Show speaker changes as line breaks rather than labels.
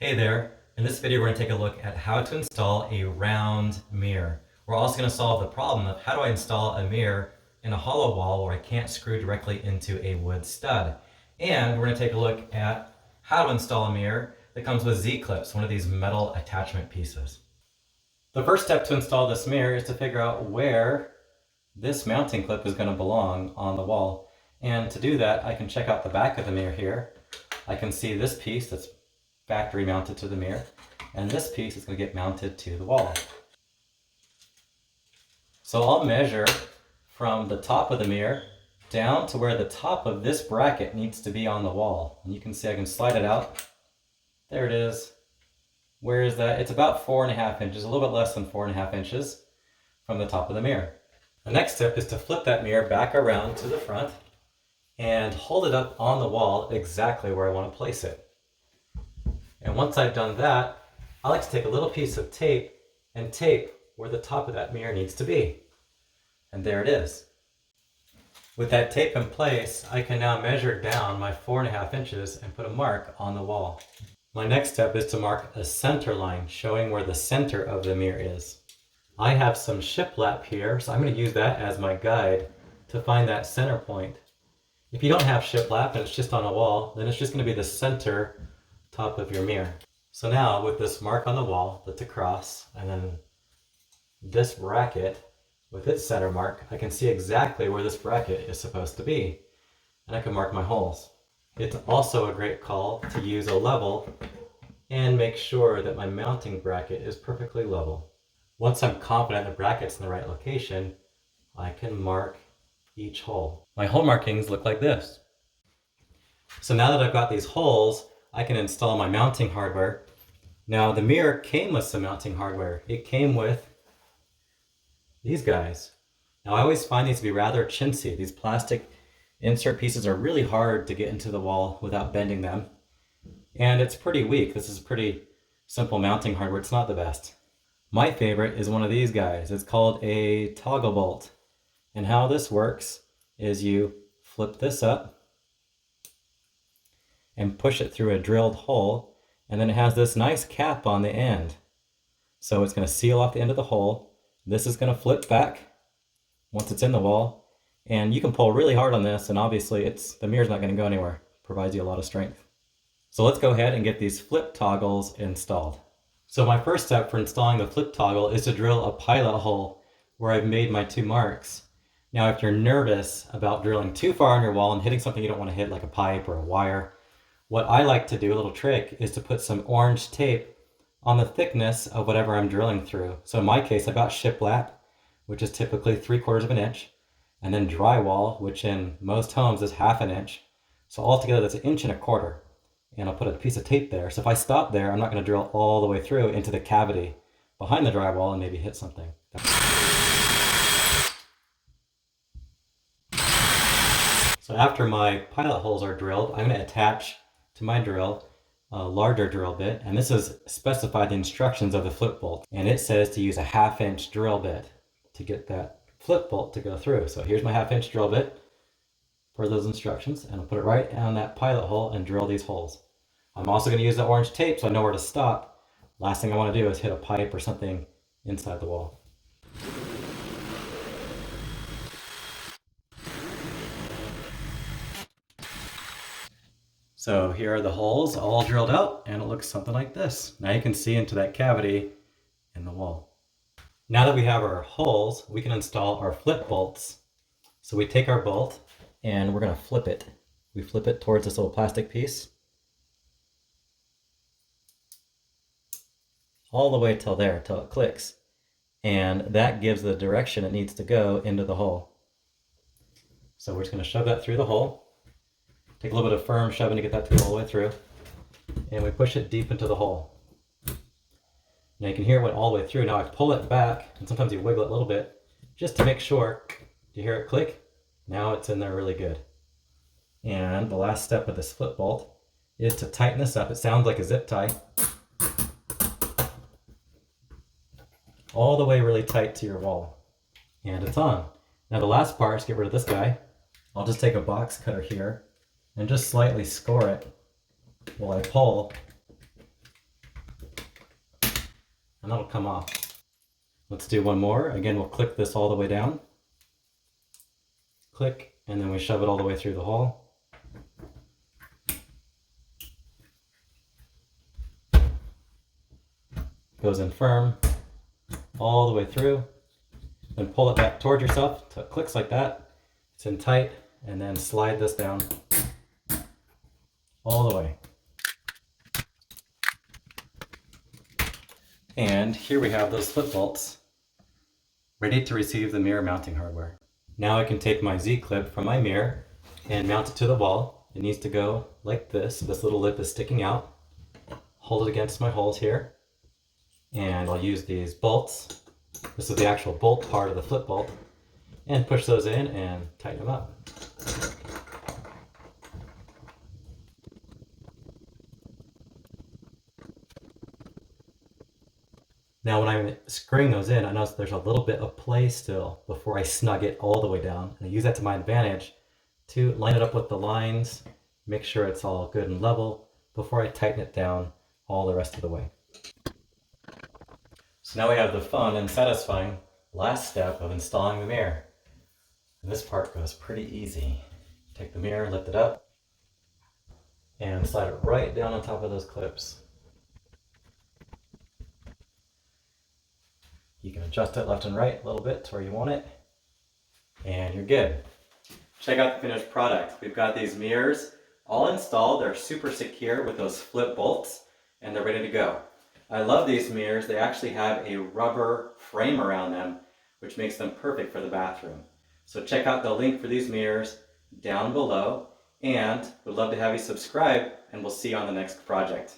Hey there, in this video we're going to take a look at how to install a round mirror. We're also going to solve the problem of how do I install a mirror in a hollow wall where I can't screw directly into a wood stud. And we're going to take a look at how to install a mirror that comes with Z-clips, one of these metal attachment pieces. The first step to install this mirror is to figure out where this mounting clip is going to belong on the wall. And to do that, I can check out the back of the mirror here. I can see this piece that's factory mounted to the mirror, and this piece is going to get mounted to the wall. So I'll measure from the top of the mirror down to where the top of this bracket needs to be on the wall. And you can see I can slide it out. There it is. Where is that? It's about 4.5 inches, a little bit less than 4.5 inches from the top of the mirror. The next step is to flip that mirror back around to the front and hold it up on the wall exactly where I want to place it. And once I've done that, I like to take a little piece of tape and tape where the top of that mirror needs to be. And there it is. With that tape in place, I can now measure down my 4.5 inches and put a mark on the wall. My next step is to mark a center line showing where the center of the mirror is. I have some shiplap here, so I'm going to use that as my guide to find that center point. If you don't have shiplap and it's just on a wall, then it's just going to be the center top of your mirror. So now with this mark on the wall that's across, and then this bracket with its center mark, I can see exactly where this bracket is supposed to be, and I can mark my holes. It's also a great call to use a level and make sure that my mounting bracket is perfectly level. Once I'm confident the bracket's in the right location, I can mark each hole. My hole markings look like this. So now that I've got these holes, I can install my mounting hardware. Now the mirror came with some mounting hardware. It came with these guys. Now I always find these to be rather chintzy. These plastic insert pieces are really hard to get into the wall without bending them. And it's pretty weak. This is pretty simple mounting hardware. It's not the best. My favorite is one of these guys. It's called a toggle bolt. And how this works is you flip this up and push it through a drilled hole, and then it has this nice cap on the end. So it's going to seal off the end of the hole. This is going to flip back once it's in the wall, and you can pull really hard on this, and obviously the mirror's not going to go anywhere. It provides you a lot of strength. So let's go ahead and get these flip toggles installed. So my first step for installing the flip toggle is to drill a pilot hole where I've made my 2 marks. Now if you're nervous about drilling too far on your wall and hitting something you don't want to hit, like a pipe or a wire, what I like to do, a little trick, is to put some orange tape on the thickness of whatever I'm drilling through. So in my case, I've got shiplap, which is typically 3/4 of an inch, and then drywall, which in most homes is 1/2 inch. So altogether that's 1.25 inches. And I'll put a piece of tape there. So if I stop there, I'm not going to drill all the way through into the cavity behind the drywall and maybe hit something. So after my pilot holes are drilled, I'm going to attach to my drill a larger drill bit, and this is specified the instructions of the flip bolt, and it says to use a 1/2 inch drill bit to get that flip bolt to go through. So here's my 1/2 inch drill bit for those instructions, and I'll put it right on that pilot hole and drill these holes. I'm also going to use the orange tape so I know where to stop. Last thing I want to do is hit a pipe or something inside the wall. So here are the holes all drilled out, and it looks something like this. Now you can see into that cavity in the wall. Now that we have our holes, we can install our flip bolts. So we take our bolt and we're going to flip it. We flip it towards this little plastic piece, all the way till there, till it clicks. And that gives the direction it needs to go into the hole. So we're just going to shove that through the hole. Take a little bit of firm shoving to get that to go all the way through. And we push it deep into the hole. Now you can hear it went all the way through. Now I pull it back, and sometimes you wiggle it a little bit, just to make sure. Do you hear it click? Now it's in there really good. And the last step of this flip bolt is to tighten this up. It sounds like a zip tie. All the way really tight to your wall. And it's on. Now the last part is get rid of this guy. I'll just take a box cutter here and just slightly score it while I pull and that'll come off. Let's do one more. Again, we'll click this all the way down. Click, and then we shove it all the way through the hole. Goes in firm all the way through. Then pull it back toward yourself so it clicks like that. It's in tight, and then slide this down all the way. And here we have those flip bolts ready to receive the mirror mounting hardware. Now I can take my Z-clip from my mirror and mount it to the wall. It needs to go like this. This little lip is sticking out. Hold it against my holes here. And I'll use these bolts. This is the actual bolt part of the flip bolt. And push those in and tighten them up. Now when I'm screwing those in, I notice there's a little bit of play still before I snug it all the way down. And I use that to my advantage to line it up with the lines, make sure it's all good and level before I tighten it down all the rest of the way. So now we have the fun and satisfying last step of installing the mirror. And this part goes pretty easy. Take the mirror, lift it up, and slide it right down on top of those clips. You can adjust it left and right a little bit to where you want it, and you're good. Check out the finished product. We've got these mirrors all installed. They're super secure with those flip bolts, and they're ready to go. I love these mirrors. They actually have a rubber frame around them, which makes them perfect for the bathroom. So check out the link for these mirrors down below, and we'd love to have you subscribe, and we'll see you on the next project.